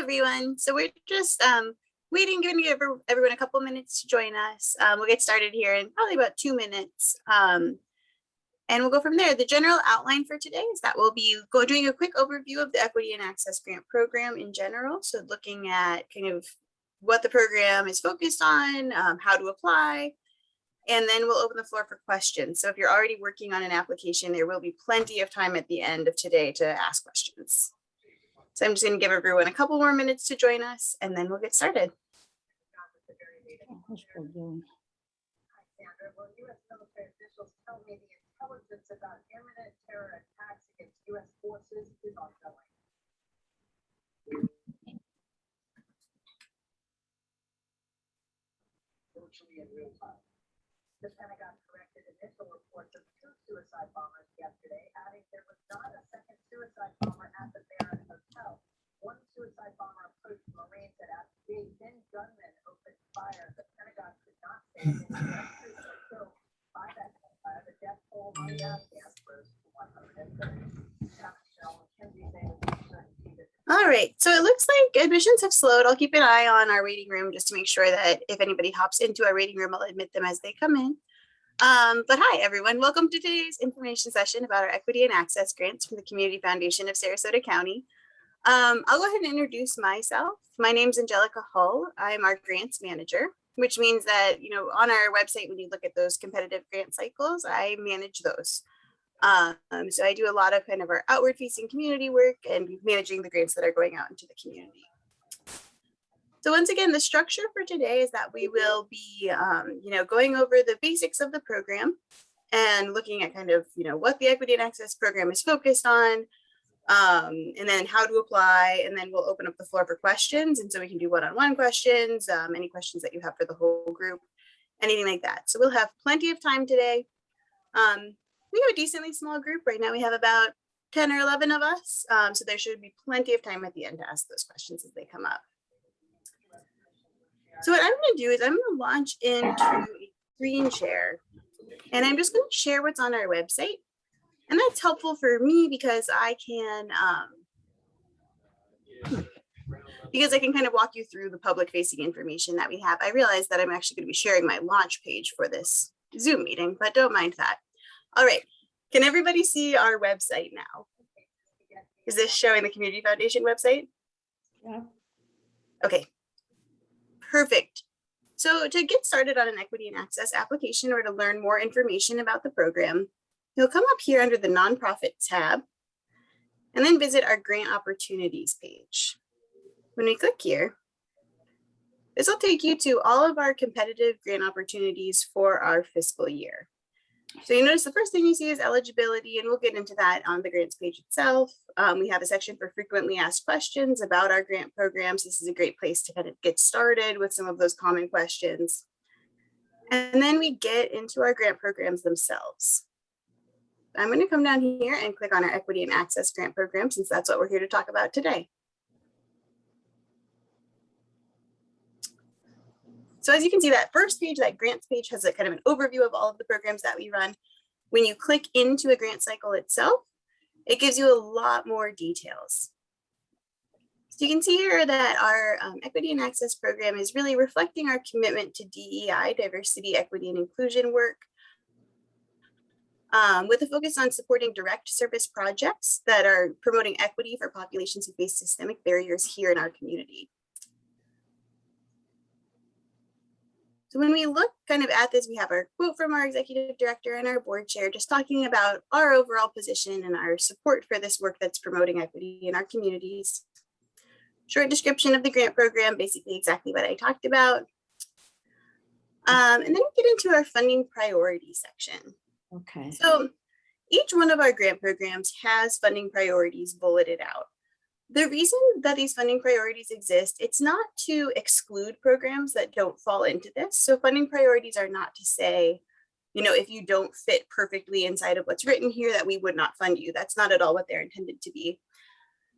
everyone. So we're just waiting, going to give everyone a couple minutes to join us. We'll get started here in probably about 2 minutes. And we'll go from there. The general outline for today is that we'll be doing a quick overview of the Equity and Access Grant Program in general. So looking at kind of what the program is focused on, how to apply, and then we'll open the floor for questions. So if you're already working on an application, there will be plenty of time at the end of today to ask questions. So I'm just going to give everyone a couple more minutes to join us, and then we'll get started. Hi, Sandra. Will U.S. military officials tell me the intelligence about imminent terror attacks against U.S. forces is ongoing? Virtually in real time. The Pentagon corrected initial reports of 2 suicide bombers yesterday, adding there was not a second suicide bomber at the Manatee hotel. One suicide bomber approached Marines at Manatee, then gunmen opened fire. The Pentagon could not say if any U.S. troops were killed by that gunfire. The death toll on the Afghans rose to 130. All right, so it looks like admissions have slowed. I'll keep an eye on our waiting room just to make sure that if anybody hops into our waiting room, I'll admit them as they come in. But hi, everyone. Welcome to today's information session about our equity and access grants from the Community Foundation of Sarasota County. I'll go ahead and introduce myself. My name's Angelica Hull. I'm our grants manager, which means that, on our website, when you look at those competitive grant cycles, I manage those. So I do a lot of kind of our outward facing community work and managing the grants that are going out into the community. So once again, the structure for today is that we will be, going over the basics of the program and looking at kind of, what the Equity and Access Program is focused on, and then how to apply, and then we'll open up the floor for questions. And so we can do one-on-one questions, any questions that you have for the whole group, anything like that. So we'll have plenty of time today. We have a decently small group. Right now we have about 10 or 11 of us. So there should be plenty of time at the end to ask those questions as they come up. So what I'm going to do is I'm going to launch into a screen share, and I'm just going to share what's on our website. And that's helpful for me because I can kind of walk you through the public facing information that we have. I realize that I'm actually going to be sharing my launch page for this Zoom meeting, but don't mind that. All right, can everybody see our website now? Is this showing the Community Foundation website? Yeah. Okay, perfect. So to get started on an equity and access application or to learn more information about the program, you'll come up here under the nonprofit tab and then visit our grant opportunities page. When we click here, this will take you to all of our competitive grant opportunities for our fiscal year. So you notice the first thing you see is eligibility, and we'll get into that on the grants page itself. We have a section for frequently asked questions about our grant programs. This is a great place to kind of get started with some of those common questions. And then we get into our grant programs themselves. I'm going to come down here and click on our Equity and Access Grant Program, since that's what we're here to talk about today. So as you can see, that first page, that grants page, has a kind of an overview of all of the programs that we run. When you click into a grant cycle itself, it gives you a lot more details. So you can see here that our Equity and Access Program is really reflecting our commitment to DEI, diversity, equity, and inclusion work, with a focus on supporting direct service projects that are promoting equity for populations who face systemic barriers here in our community. So when we look kind of at this, we have our quote from our executive director and our board chair, just talking about our overall position and our support for this work that's promoting equity in our communities. Short description of the grant program, basically exactly what I talked about. And then we get into our funding priority section. Okay. So each one of our grant programs has funding priorities bulleted out. The reason that these funding priorities exist, it's not to exclude programs that don't fall into this. So funding priorities are not to say, if you don't fit perfectly inside of what's written here, that we would not fund you. That's not at all what they're intended to be.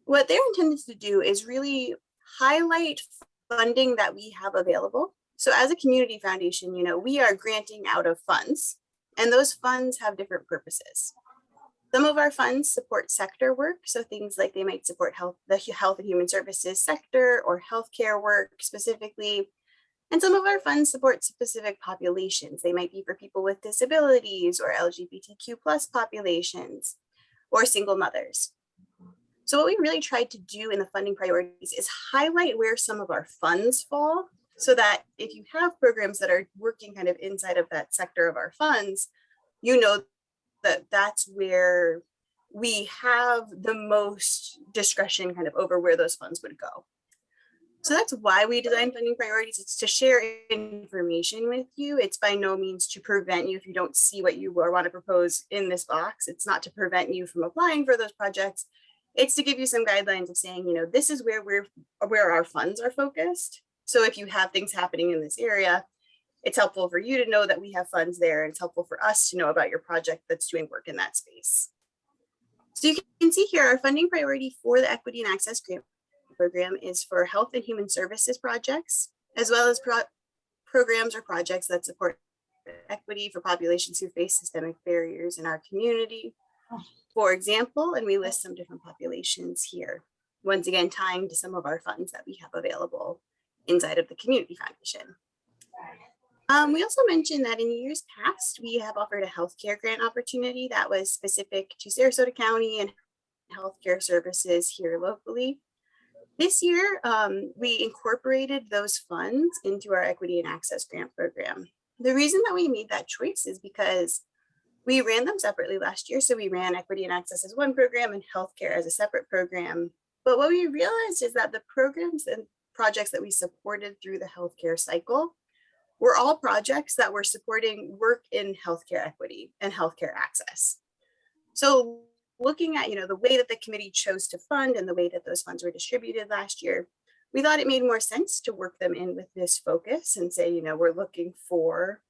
What they're intended to do is really highlight funding that we have available. So as a community foundation, we are granting out of funds, and those funds have different purposes. Some of our funds support sector work, so things like they might support the health and human services sector or healthcare work specifically. And some of our funds support specific populations. They might be for people with disabilities or LGBTQ plus populations or single mothers. So what we really tried to do in the funding priorities is highlight where some of our funds fall, so that if you have programs that are working kind of inside of that sector of our funds, you know that that's where we have the most discretion kind of over where those funds would go. So that's why we designed funding priorities. It's to share information with you. It's by no means to prevent you if you don't see what you want to propose in this box. It's not to prevent you from applying for those projects. It's to give you some guidelines of saying, this is where our funds are focused. So if you have things happening in this area, it's helpful for you to know that we have funds there. And it's helpful for us to know about your project that's doing work in that space. So you can see here, our funding priority for the Equity and Access Grant Program is for health and human services projects, as well as programs or projects that support equity for populations who face systemic barriers in our community. For example, and we list some different populations here, once again, tying to some of our funds that we have available inside of the Community Foundation. We also mentioned that in years past, we have offered a healthcare grant opportunity that was specific to Sarasota County and healthcare services here locally. This year, we incorporated those funds into our Equity and Access Grant Program. The reason that we made that choice is because we ran them separately last year. So we ran Equity and Access as one program and healthcare as a separate program. But what we realized is that the programs and projects that we supported through the healthcare cycle were all projects that were supporting work in healthcare equity and healthcare access. So looking at the way that the committee chose to fund and the way that those funds were distributed last year, we thought it made more sense to work them in with this focus and say, we're looking for,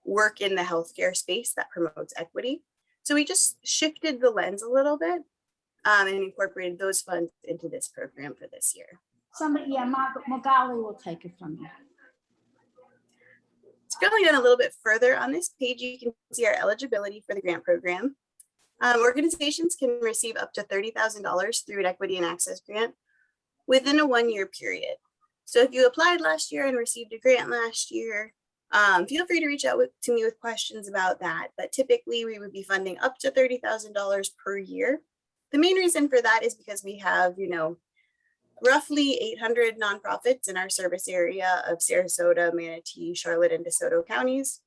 work in the healthcare space that promotes equity. So we just shifted the lens a little bit and incorporated those funds into this program for this year. Somebody, Magali will take it from you. Scrolling down a little bit further on this page, you can see our eligibility for the grant program. Organizations can receive up to $30,000 through an Equity and Access grant within a 1-year period. So if you applied last year and received a grant last year, feel free to reach out to me with questions about that. But typically we would be funding up to $30,000 per year. The main reason for that is because we have, roughly 800 nonprofits in our service area of Sarasota, Manatee, Charlotte, and DeSoto counties.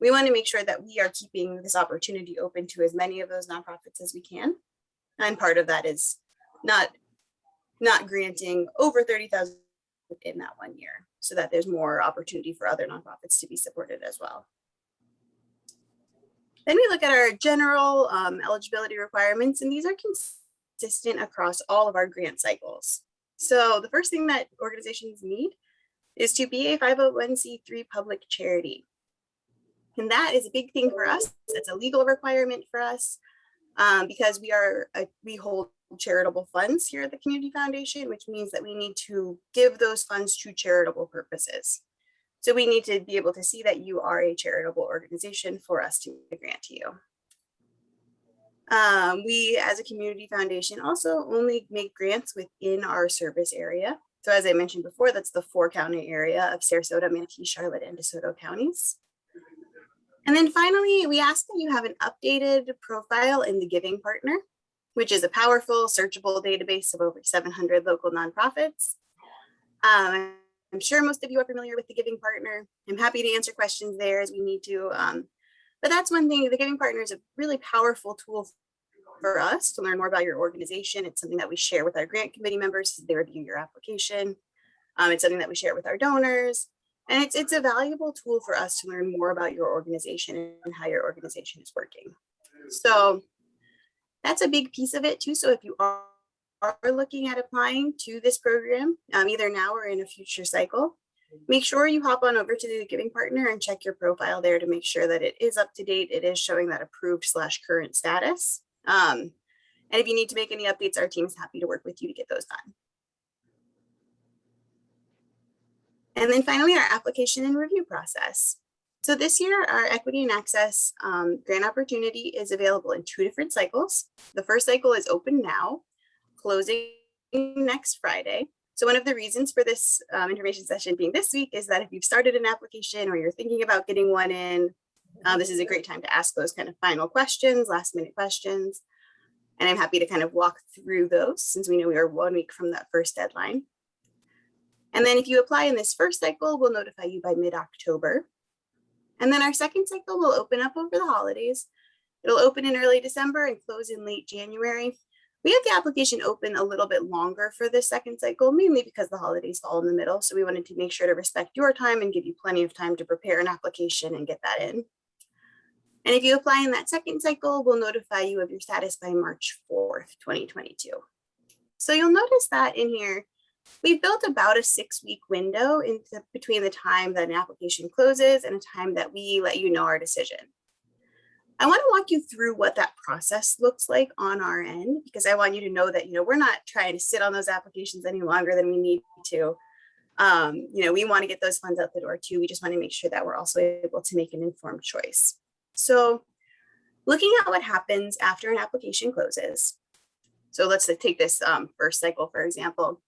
We want to make sure that we are keeping this opportunity open to as many of those nonprofits as we can. And part of that is not granting over 30,000 in that 1 year, so that there's more opportunity for other nonprofits to be supported as well. Then we look at our general eligibility requirements, and these are consistent across all of our grant cycles. So the first thing that organizations need is to be a 501c3 public charity. And that is a big thing for us. It's a legal requirement for us because we hold charitable funds here at the Community Foundation, which means that we need to give those funds to charitable purposes. So we need to be able to see that you are a charitable organization for us to grant to you. We, as a community foundation, also only make grants within our service area. So as I mentioned before, that's the 4-county area of Sarasota, Manatee, Charlotte, and DeSoto counties. And then finally, we ask that you have an updated profile in the Giving Partner, which is a powerful, searchable database of over 700 local nonprofits. I'm sure most of you are familiar with the Giving Partner. I'm happy to answer questions there as we need to. But that's one thing, the Giving Partner is a really powerful tool for us to learn more about your organization. It's something that we share with our grant committee members as they review your application. It's something that we share with our donors. And it's a valuable tool for us to learn more about your organization and how your organization is working. So that's a big piece of it too. So if you are looking at applying to this program, either now or in a future cycle, make sure you hop on over to the Giving Partner and check your profile there to make sure that it is up to date. It is showing that approved/current status. And if you need to make any updates, our team is happy to work with you to get those done. And then finally, our application and review process. So this year, our equity and access grant opportunity is available in 2 different cycles. The first cycle is open now, closing next Friday. So one of the reasons for this information session being this week is that if you've started an application or you're thinking about getting one in, this is a great time to ask those kind of final questions, last minute questions. And I'm happy to kind of walk through those since we know we are 1 week from that first deadline. And then if you apply in this first cycle, we'll notify you by mid-October. And then our second cycle will open up over the holidays. It'll open in early December and close in late January. We have the application open a little bit longer for this second cycle, mainly because the holidays fall in the middle. So we wanted to make sure to respect your time and give you plenty of time to prepare an application and get that in. And if you apply in that second cycle, we'll notify you of your status by March 4th, 2022. So you'll notice that in here, we've built about a 6-week window between the time that an application closes and the time that we let you know our decision. I want to walk you through what that process looks like on our end, because I want you to know that, we're not trying to sit on those applications any longer than we need to. We want to get those funds out the door too. We just want to make sure that we're also able to make an informed choice. So looking at what happens after an application closes. So let's take this first cycle, for example.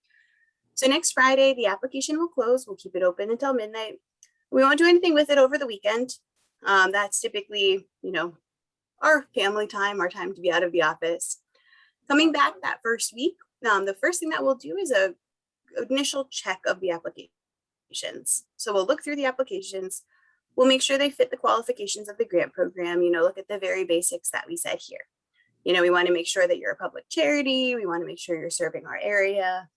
So next Friday, the application will close. We'll keep it open until midnight. We won't do anything with it over the weekend. That's typically, our family time, our time to be out of the office. Coming back that first week, the first thing that we'll do is a initial check of the applications. So we'll look through the applications. We'll make sure they fit the qualifications of the grant program, look at the very basics that we said here. We want to make sure that you're a public charity. We want to make sure you're serving our area.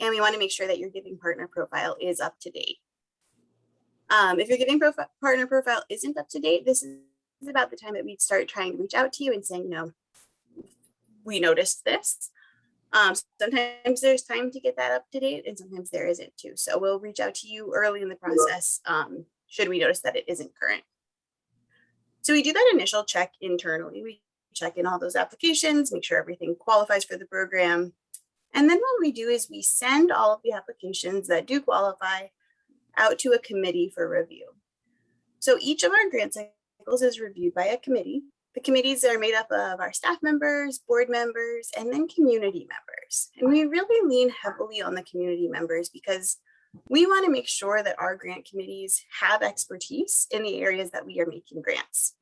And we want to make sure that your giving partner profile is up to date. If your giving partner profile isn't up to date, this is about the time that we'd start trying to reach out to you and saying, we noticed this. Sometimes there's time to get that up to date and sometimes there isn't too. So we'll reach out to you early in the process should we notice that it isn't current. So we do that initial check internally. We check in all those applications, make sure everything qualifies for the program. And then what we do is we send all of the applications that do qualify out to a committee for review. So each of our grant cycles is reviewed by a committee. The committees are made up of our staff members, board members, and then community members. And we really lean heavily on the community members because we want to make sure that our grant committees have expertise in the areas that we are making grants.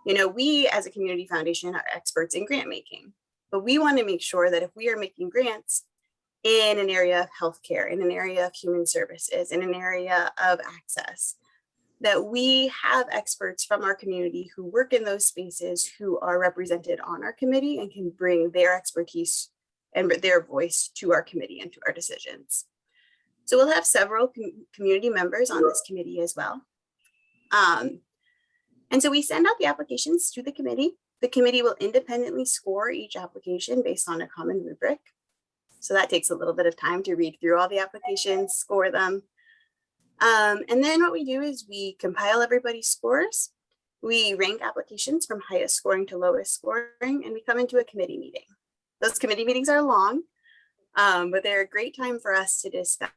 We as a community foundation are experts in grant making, but we want to make sure that if we are making grants in an area of healthcare, in an area of human services, in an area of access, that we have experts from our community who work in those spaces who are represented on our committee and can bring their expertise and their voice to our committee and to our decisions. So we'll have several community members on this committee as well. And so we send out the applications to the committee. The committee will independently score each application based on a common rubric. So that takes a little bit of time to read through all the applications, score them. And then what we do is we compile everybody's scores. We rank applications from highest scoring to lowest scoring, and we come into a committee meeting. Those committee meetings are long, but they're a great time for us to discuss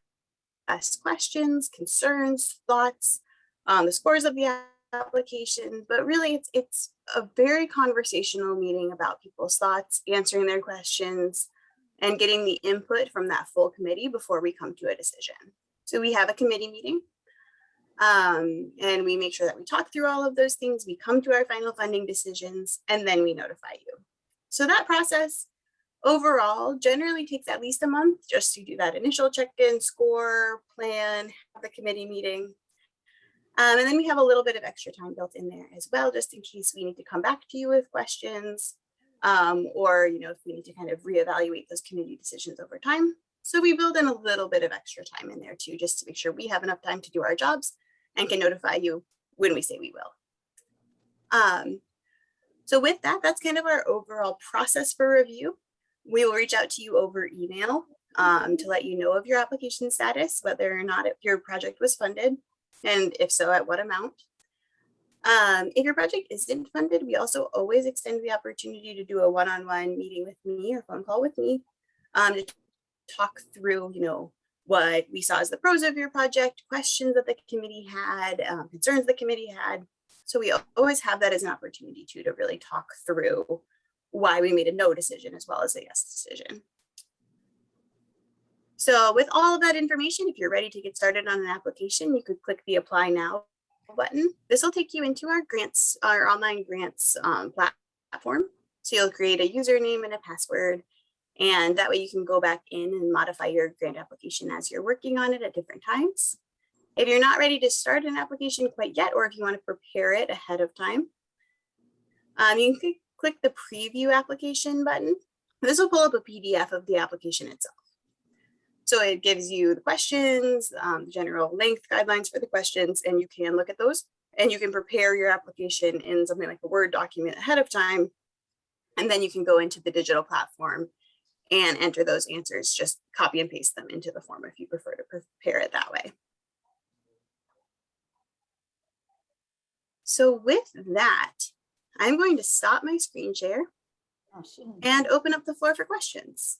questions, concerns, thoughts, the scores of the application, but really it's a very conversational meeting about people's thoughts, answering their questions, and getting the input from that full committee before we come to a decision. So we have a committee meeting and we make sure that we talk through all of those things. We come to our final funding decisions and then we notify you. So that process overall generally takes at least a month just to do that initial check-in, score, plan, have the committee meeting. And then we have a little bit of extra time built in there as well, just in case we need to come back to you with questions or, if we need to kind of reevaluate those committee decisions over time. So we build in a little bit of extra time in there too, just to make sure we have enough time to do our jobs and can notify you when we say we will. So with that, that's kind of our overall process for review. We will reach out to you over email to let you know of your application status, whether or not your project was funded, and if so, at what amount. If your project isn't funded, we also always extend the opportunity to do a one-on-one meeting with me or phone call with me to talk through, what we saw as the pros of your project, questions that the committee had, concerns the committee had. So we always have that as an opportunity to really talk through why we made a no decision as well as a yes decision. So with all of that information, if you're ready to get started on an application, you could click the Apply Now button. This will take you into our grants, our online grants platform. So you'll create a username and a password, and that way you can go back in and modify your grant application as you're working on it at different times. If you're not ready to start an application quite yet, or if you want to prepare it ahead of time, you can click the Preview Application button. This will pull up a PDF of the application itself. So it gives you the questions, general length guidelines for the questions, and you can look at those, and you can prepare your application in something like a Word document ahead of time. And then you can go into the digital platform and enter those answers, just copy and paste them into the form if you prefer to prepare it that way. So with that, I'm going to stop my screen share and open up the floor for questions.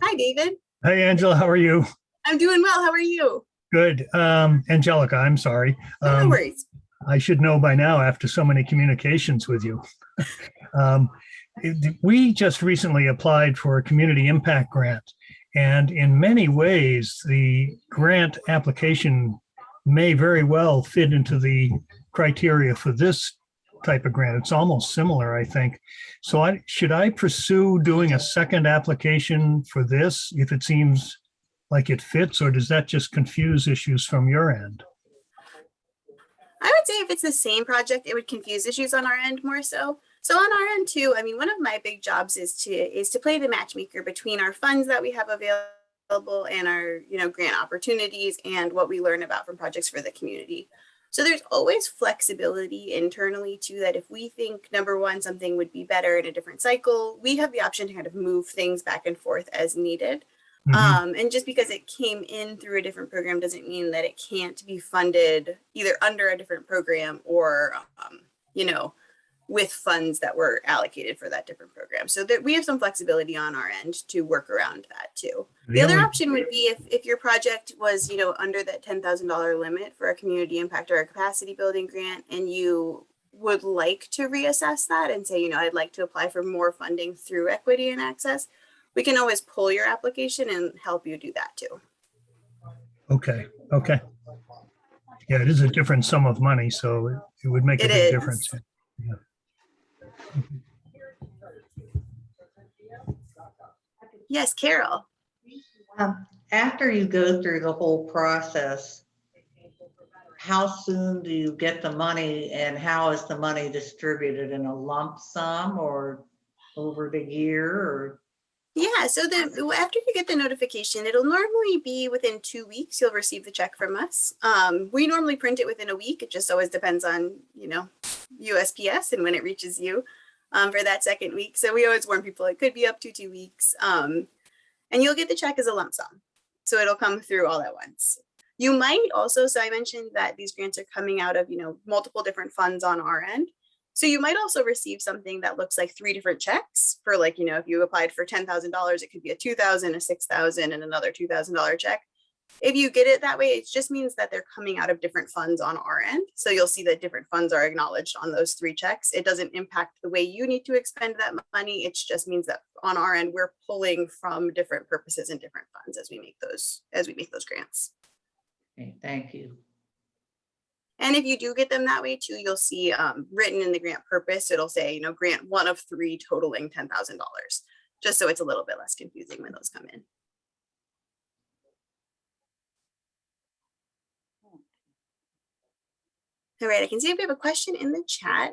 Hi, David. Hey, Angela, how are you? I'm doing well. How are you? Good. Angelica, I'm sorry. No worries. I should know by now after so many communications with you. We just recently applied for a community impact grant, and in many ways, the grant application may very well fit into the criteria for this type of grant. It's almost similar, I think. So should I pursue doing a second application for this if it seems like it fits, or does that just confuse issues from your end? I would say if it's the same project, it would confuse issues on our end more so. So on our end too, I mean, one of my big jobs is to play the matchmaker between our funds that we have available and our grant opportunities and what we learn about from projects for the community. So there's always flexibility internally too, that if we think, number one, something would be better in a different cycle, we have the option to kind of move things back and forth as needed. Mm-hmm. And just because it came in through a different program doesn't mean that it can't be funded either under a different program or, with funds that were allocated for that different program. So that we have some flexibility on our end to work around that too. The other option would be if your project was, under that $10,000 limit for a community impact or a capacity building grant, and you would like to reassess that and say, I'd like to apply for more funding through equity and access, we can always pull your application and help you do that too. Okay. Yeah, it is a different sum of money, so it would make a big difference. Yeah. Yes, Carol. After you go through the whole process, how soon do you get the money, and how is the money distributed, in a lump sum or over the year? Or yeah, so after you get the notification, it'll normally be within 2 weeks. You'll receive the check from us. We normally print it within a week. It just always depends on USPS and when it reaches you for that second week. So we always warn people it could be up to 2 weeks. And you'll get the check as a lump sum. So it'll come through all at once. You might also, so I mentioned that these grants are coming out of, multiple different funds on our end. So you might also receive something that looks like 3 different checks for if you applied for $10,000, it could be a $2,000, a $6,000, and another $2,000 check. If you get it that way, it just means that they're coming out of different funds on our end. So you'll see that different funds are acknowledged on those 3 checks. It doesn't impact the way you need to expend that money. It just means that on our end, we're pulling from different purposes and different funds as we make those grants. okay, thank you. And if you do get them that way too, you'll see written in the grant purpose, it'll say, grant 1 of 3 totaling $10,000, just so it's a little bit less confusing when those come in. All right, I can see if we have a question in the chat.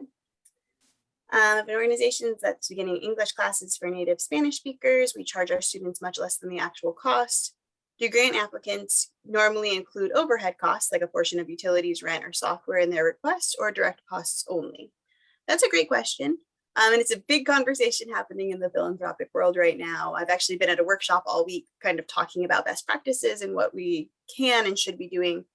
An organization that's beginning English classes for native Spanish speakers, we charge our students much less than the actual cost. Do grant applicants normally include overhead costs, like a portion of utilities, rent, or software in their request, or direct costs only? That's a great question. And it's a big conversation happening in the philanthropic world right now. I've actually been at a workshop all week kind of talking about best practices and what we can and should be doing.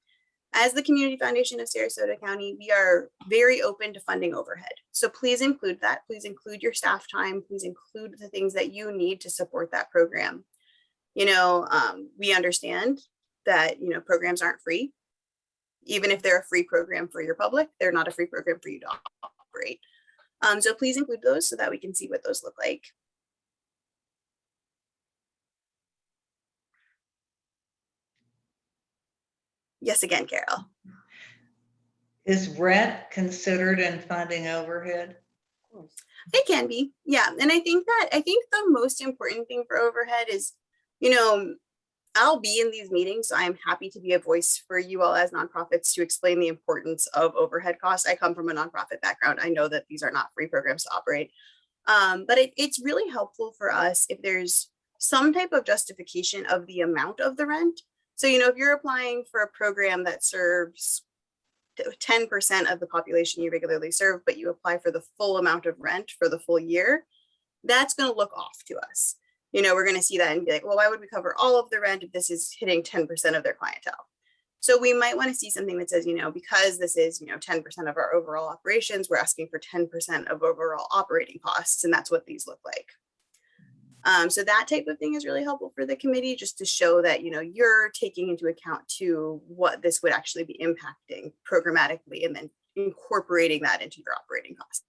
As the Community Foundation of Sarasota County, we are very open to funding overhead. So please include that. Please include your staff time. Please include the things that you need to support that program. We understand that, programs aren't free. Even if they're a free program for your public, they're not a free program for you to operate. So please include those so that we can see what those look like. Yes, again, Carol. Is rent considered in funding overhead? It can be, yeah. And I think the most important thing for overhead is, I'll be in these meetings, so I'm happy to be a voice for you all as nonprofits to explain the importance of overhead costs. I come from a nonprofit background. I know that these are not free programs to operate, but it's really helpful for us if there's some type of justification of the amount of the rent. So, if you're applying for a program that serves 10% of the population you regularly serve, but you apply for the full amount of rent for the full year, that's going to look off to us. We're going to see that and be like, well, why would we cover all of the rent if this is hitting 10% of their clientele? So we might want to see something that says, because this is, 10% of our overall operations, we're asking for 10% of overall operating costs. And that's what these look like. So that type of thing is really helpful for the committee, just to show that, you're taking into account to what this would actually be impacting programmatically and then incorporating that into your operating costs.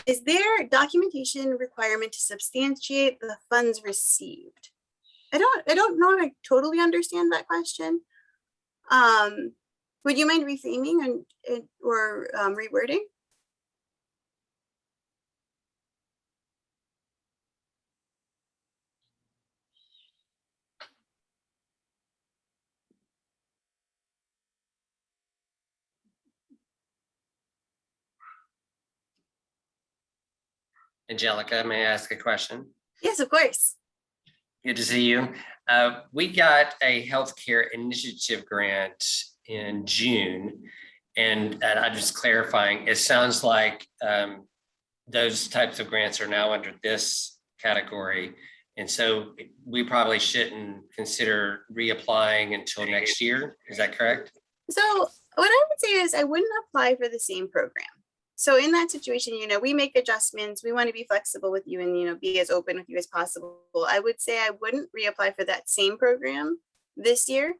Is there documentation requirement to substantiate the funds received? I don't know if I totally understand that question. Would you mind reframing or rewording? Angelica, may I ask a question? Yes, of course. Good to see you. We got a healthcare initiative grant in June, and I'm just clarifying, it sounds like those types of grants are now under this category. And so we probably shouldn't consider reapplying until next year. Is that correct? So what I would say is I wouldn't apply for the same program. So in that situation, we make adjustments. We want to be flexible with you and, be as open with you as possible. I would say I wouldn't reapply for that same program this year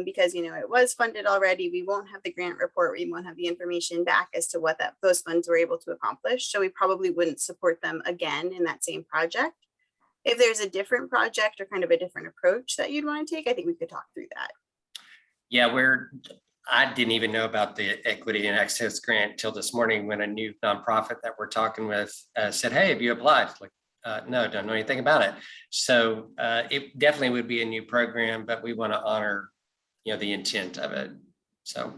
because, it was funded already. We won't have the grant report. We won't have the information back as to what those funds were able to accomplish. So we probably wouldn't support them again in that same project. If there's a different project or kind of a different approach that you'd want to take, I think we could talk through that. Yeah, I didn't even know about the equity and access grant till this morning when a new nonprofit that we're talking with said, hey, have you applied? Like, no, don't know anything about it. So it definitely would be a new program, but we want to honor, the intent of it. So.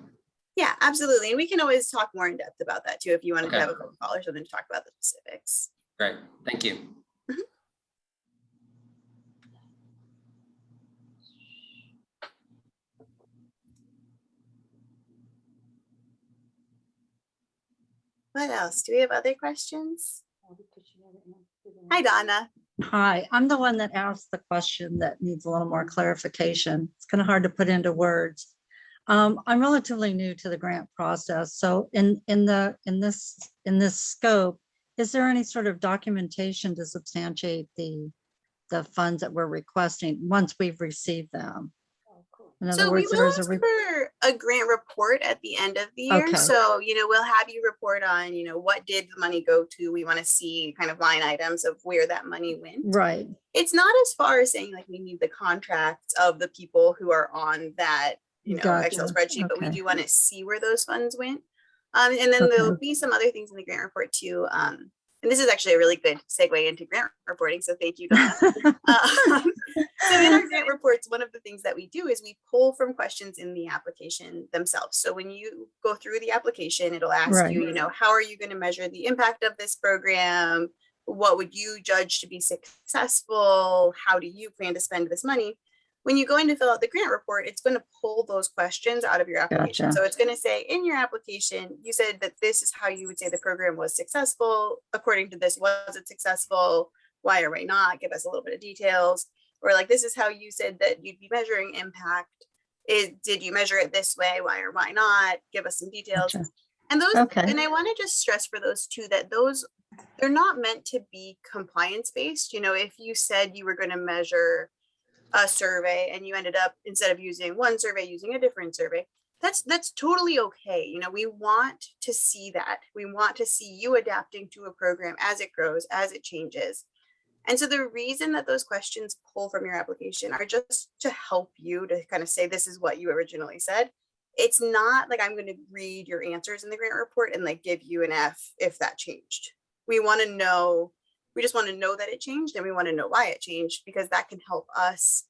Yeah, absolutely. And we can always talk more in depth about that too, if you wanted to have a phone call or something to talk about the specifics. Great, thank you. What else? Do we have other questions? Hi, Donna. Hi, I'm the one that asked the question that needs a little more clarification. It's kind of hard to put into words. I'm relatively new to the grant process. So in this scope, is there any sort of documentation to substantiate the funds that we're requesting once we've received them? In other So words, we will ask for a grant report at the end of the year. Okay. So, we'll have you report on, what did the money go to? We want to see kind of line items of where that money went. Right. It's not as far as saying like we need the contracts of the people who are on that, Gotcha. Excel spreadsheet, but we Okay. do want to see where those funds went. And then there'll be some other things in the grant report too. And this is actually a really good segue into grant reporting. So thank you, Donna. So in our grant reports, one of the things that we do is we pull from questions in the application themselves. So when you go through the application, it'll ask Right. you, how are you going to measure the impact of this program? What would you judge to be successful? How do you plan to spend this money? When you go in to fill out the grant report, it's going to pull those questions out of your application. Gotcha. So it's going to say in your application, you said that this is how you would say the program was successful. According to this, was it successful? why or why not, give us a little bit of details, or like, this is how you said that you'd be measuring impact. Did you measure it this way? Why or why not? Give us some details. Gotcha. And those, Okay. and I want to just stress for those two that those, they're not meant to be compliance based. You know, if you said you were going to measure a survey and you ended up, instead of using one survey, using a different survey, that's totally okay. You know, we want to see that. We want to see you adapting to a program as it grows, as it changes. And so the reason that those questions pull from your application are just to help you to kind of say, this is what you originally said. It's not like I'm going to read your answers in the grant report and like give you an F if that changed. We want to know, we just want to know that it changed, and we want to know why it changed, because that can help us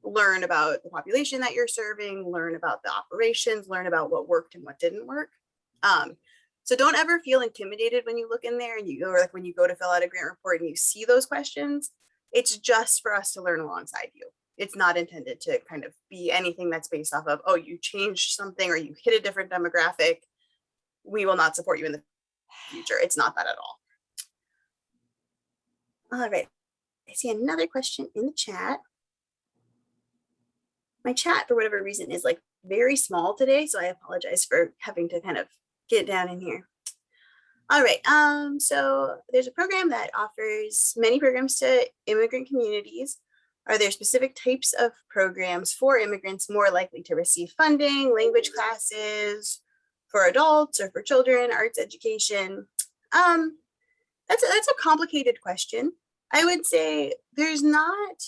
learn about the population that you're serving, learn about the operations, learn about what worked and what didn't work. So don't ever feel intimidated when you look in there and you, or like when you go to fill out a grant report and you see those questions. It's just for us to learn alongside you. It's not intended to kind of be anything that's based off of, oh, you changed something or you hit a different demographic, we will not support you in the future. It's not that at all. All right, I see another question in the chat. My chat, for whatever reason, is like very small today, so I apologize for having to kind of get down in here. All right, so there's a program that offers many programs to immigrant communities. Are there specific types of programs for immigrants more likely to receive funding, language classes for adults or for children, arts education? That's a complicated question. I would say there's not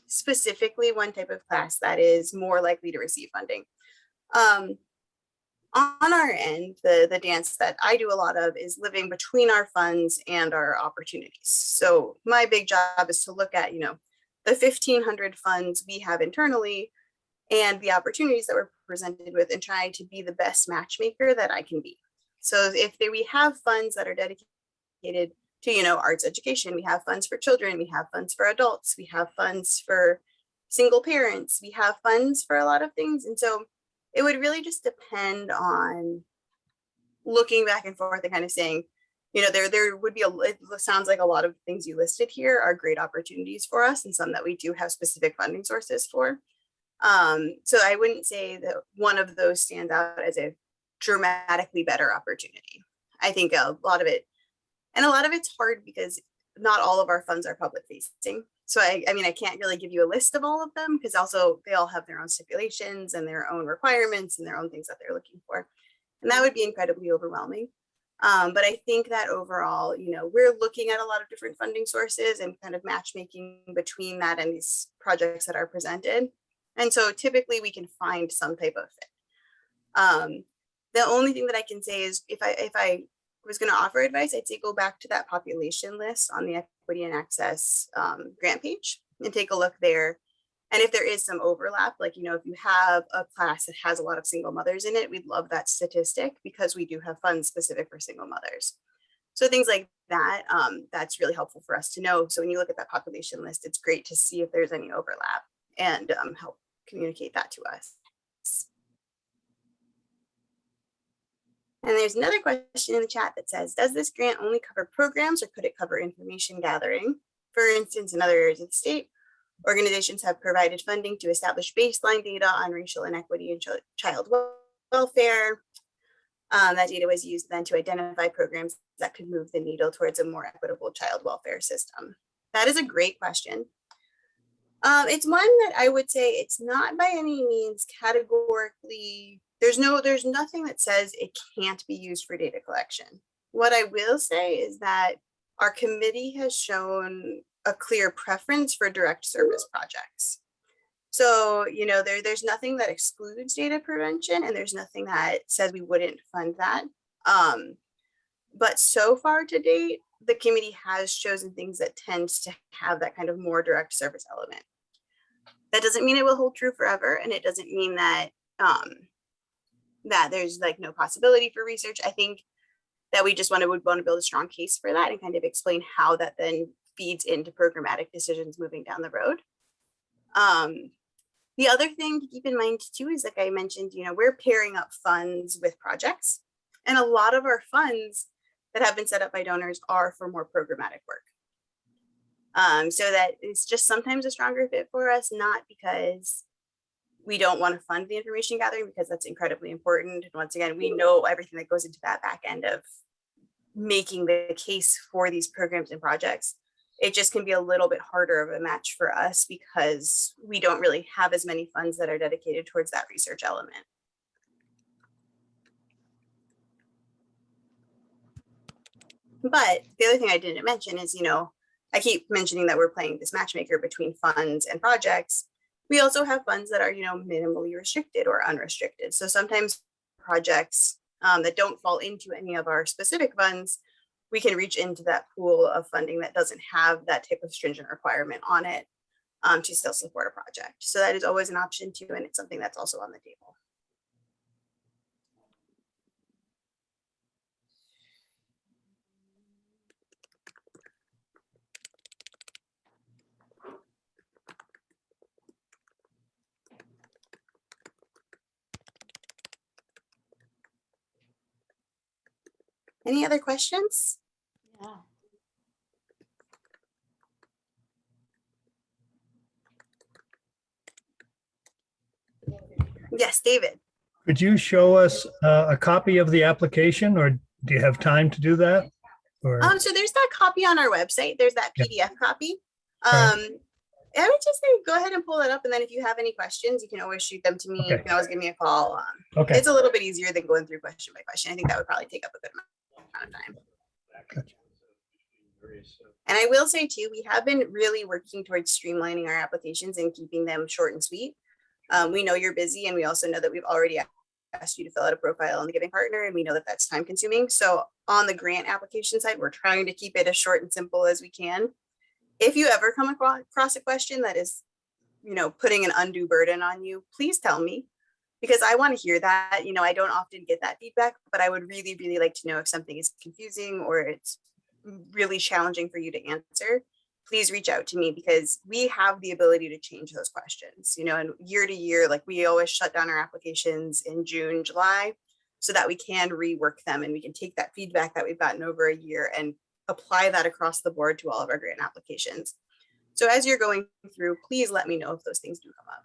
specifically one type of class that is more likely to receive funding. On our end, the dance that I do a lot of is living between our funds and our opportunities. So my big job is to look at, you know, the 1,500 funds we have internally and the opportunities that we're presented with, and trying to be the best matchmaker that I can be. So if we have funds that are dedicated to, you know, arts education, we have funds for children, we have funds for adults, we have funds for single parents, we have funds for a lot of things. And so it would really just depend on looking back and forth and kind of saying, you know, there would be it sounds like a lot of things you listed here are great opportunities for us, and some that we do have specific funding sources for. So I wouldn't say that one of those stands out as a dramatically better opportunity. I think a lot of it, and a lot of it's hard because not all of our funds are public facing. So I mean, I can't really give you a list of all of them, because also they all have their own stipulations and their own requirements and their own things that they're looking for. And that would be incredibly overwhelming. But I think that overall, you know, we're looking at a lot of different funding sources and kind of matchmaking between that and these projects that are presented. And so typically we can find some type of fit. The only thing that I can say is if I was going to offer advice, I'd say go back to that population list on the Equity and Access grant page and take a look there. And if there is some overlap, like, you know, if you have a class that has a lot of single mothers in it, we'd love that statistic, because we do have funds specific for single mothers. So things like that, that's really helpful for us to know. So when you look at that population list, it's great to see if there's any overlap and help communicate that to us. And there's another question in the chat that says, does this grant only cover programs, or could it cover information gathering? For instance, in other areas of the state, organizations have provided funding to establish baseline data on racial inequity and child welfare. That data was used then to identify programs that could move the needle towards a more equitable child welfare system. That is a great question. It's one that I would say it's not by any means categorically, there's nothing that says it can't be used for data collection. What I will say is that our committee has shown a clear preference for direct service projects. So, you know, there's nothing that excludes data prevention, and there's nothing that says we wouldn't fund that. But so far to date, the committee has chosen things that tends to have that kind of more direct service element. That doesn't mean it will hold true forever, and it doesn't mean that that there's like no possibility for research. I think that we just would want to build a strong case for that and kind of explain how that then feeds into programmatic decisions moving down the road. The other thing to keep in mind too is, like I mentioned, you know, we're pairing up funds with projects, and a lot of our funds that have been set up by donors are for more programmatic work. So that it's just sometimes a stronger fit for us, not because we don't want to fund the information gathering, because that's incredibly important. And once again, we know everything that goes into that back end of making the case for these programs and projects. It just can be a little bit harder of a match for us because we don't really have as many funds that are dedicated towards that research element. But the other thing I didn't mention is, I keep mentioning that we're playing this matchmaker between funds and projects. We also have funds that are, minimally restricted or unrestricted. So sometimes projects that don't fall into any of our specific funds, we can reach into that pool of funding that doesn't have that type of stringent requirement on it to still support a project. So that is always an option too, and it's something that's also on the table. Any other questions? Yeah. Yes, David. Could you show us a copy of the application, or do you have time to do that? Or, So there's that copy on our website. There's that Yeah. PDF copy. Right. I would just say go ahead and pull it up, and then if you have any questions, you can always shoot them to me. You Okay. can always give me a call. Okay. It's a little bit easier than going through question by question. I think that would probably take up a good amount of time. Gotcha. And I will say too, we have been really working towards streamlining our applications and keeping them short and sweet. We know you're busy, and we also know that we've already asked you to fill out a profile on the giving partner, and we know that that's time consuming. So on the grant application side, we're trying to keep it as short and simple as we can. If you ever come across a question that is, putting an undue burden on you, please tell me, because I want to hear that. I don't often get that feedback, but I would really, really like to know if something is confusing or it's really challenging for you to answer. Please reach out to me, because we have the ability to change those questions, and year to year, like we always shut down our applications in June, July, so that we can rework them and we can take that feedback that we've gotten over a year and apply that across the board to all of our grant applications. So as you're going through, please let me know if those things do come up.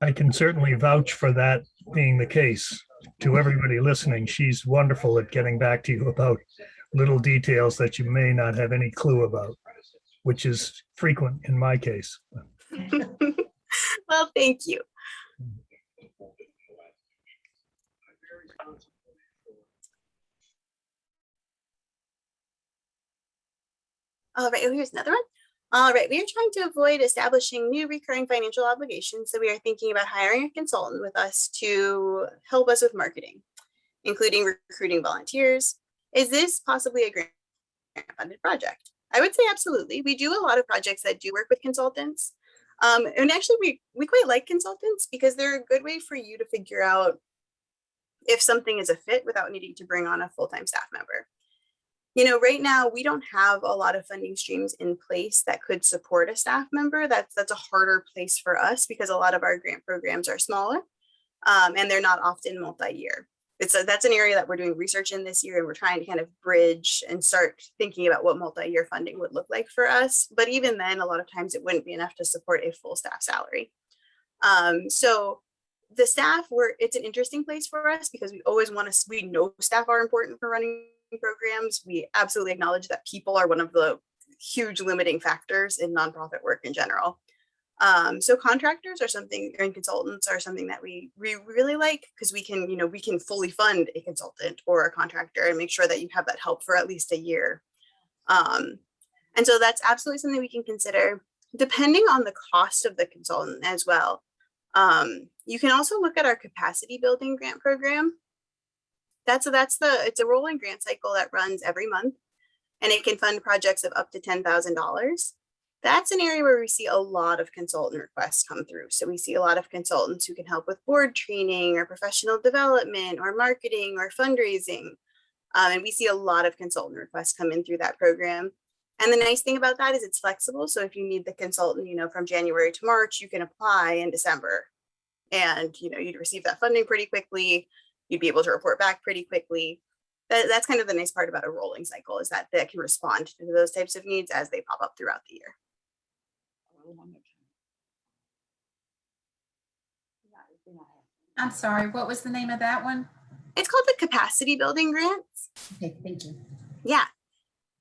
I can certainly vouch for that being the case. To everybody listening, she's wonderful at getting back to you about little details that you may not have any clue about, which is frequent in my case. Well, thank you. All right, oh, here's another one. All right, we are trying to avoid establishing new recurring financial obligations. So we are thinking about hiring a consultant with us to help us with marketing, including recruiting volunteers. Is this possibly a grant funded project? I would say absolutely. We do a lot of projects that do work with consultants. And actually we quite like consultants because they're a good way for you to figure out if something is a fit without needing to bring on a full-time staff member. Right now we don't have a lot of funding streams in place that could support a staff member. That's a harder place for us because a lot of our grant programs are smaller and they're not often multi-year. That's an area that we're doing research in this year, and we're trying to kind of bridge and start thinking about what multi-year funding would look like for us. But even then, a lot of times it wouldn't be enough to support a full staff salary. So the staff, it's an interesting place for us because we know staff are important for running programs. We absolutely acknowledge that people are one of the huge limiting factors in nonprofit work in general. So contractors are something, and consultants are something that we really like, because we can fully fund a consultant or a contractor and make sure that you have that help for at least a year. And so that's absolutely something we can consider, depending on the cost of the consultant as well. You can also look at our capacity building grant program. It's a rolling grant cycle that runs every month, and it can fund projects of up to $10,000. That's an area where we see a lot of consultant requests come through. So we see a lot of consultants who can help with board training or professional development or marketing or fundraising. And we see a lot of consultant requests come in through that program. And the nice thing about that is it's flexible. So if you need the consultant, from January to March, you can apply in December, and, you'd receive that funding pretty quickly. You'd be able to report back pretty quickly. that's kind of the nice part about a rolling cycle, is that they can respond to those types of needs as they pop up throughout the year. I'm sorry, what was the name of that one? It's called the capacity building grants. Okay, thank you. Yeah.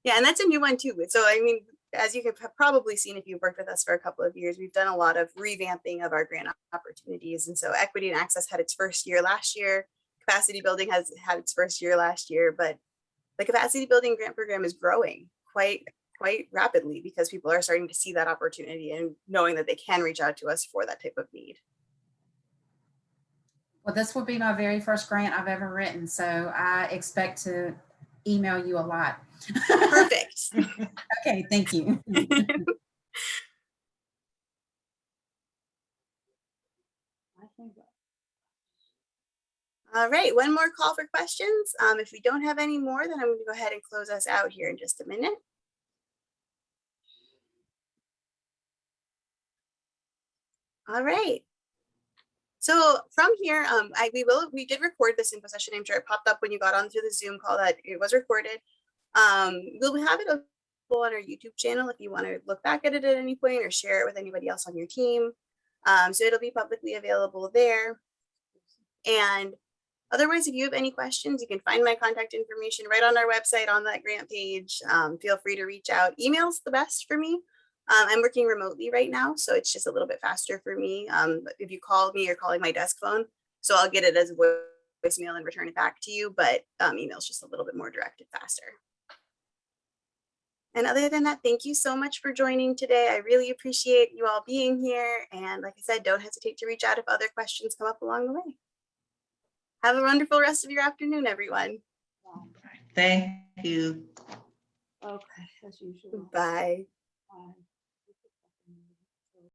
Yeah, and that's a new one too. So, I mean, as you have probably seen if you've worked with us for a couple of years, we've done a lot of revamping of our grant opportunities. And so equity and access had its first year last year. Capacity building has had its first year last year, but the capacity building grant program is growing quite rapidly because people are starting to see that opportunity and knowing that they can reach out to us for that type of need. Well, this will be my very first grant I've ever written, so I expect to email you a lot. Perfect. Okay, thank you. All right, one more call for questions. If we don't have any more, then I'm going to go ahead and close us out here in just a minute. All right. So from here, we did record this info session. I'm sure it popped up when you got onto the Zoom call that it was recorded. We'll have it available on our YouTube channel if you want to look back at it at any point or share it with anybody else on your team. So it'll be publicly available there. And otherwise, if you have any questions, you can find my contact information right on our website on that grant page. Feel free to reach out. Email's the best for me. I'm working remotely right now, so it's just a little bit faster for me. If you call me, you're calling my desk phone, so I'll get it as a voicemail and return it back to you, but email's just a little bit more direct and faster. And other than that, thank you so much for joining today. I really appreciate you all being here. And like I said, don't hesitate to reach out if other questions come up along the way. Have a wonderful rest of your afternoon, everyone. Thank you. Okay, as usual. Bye. Bye.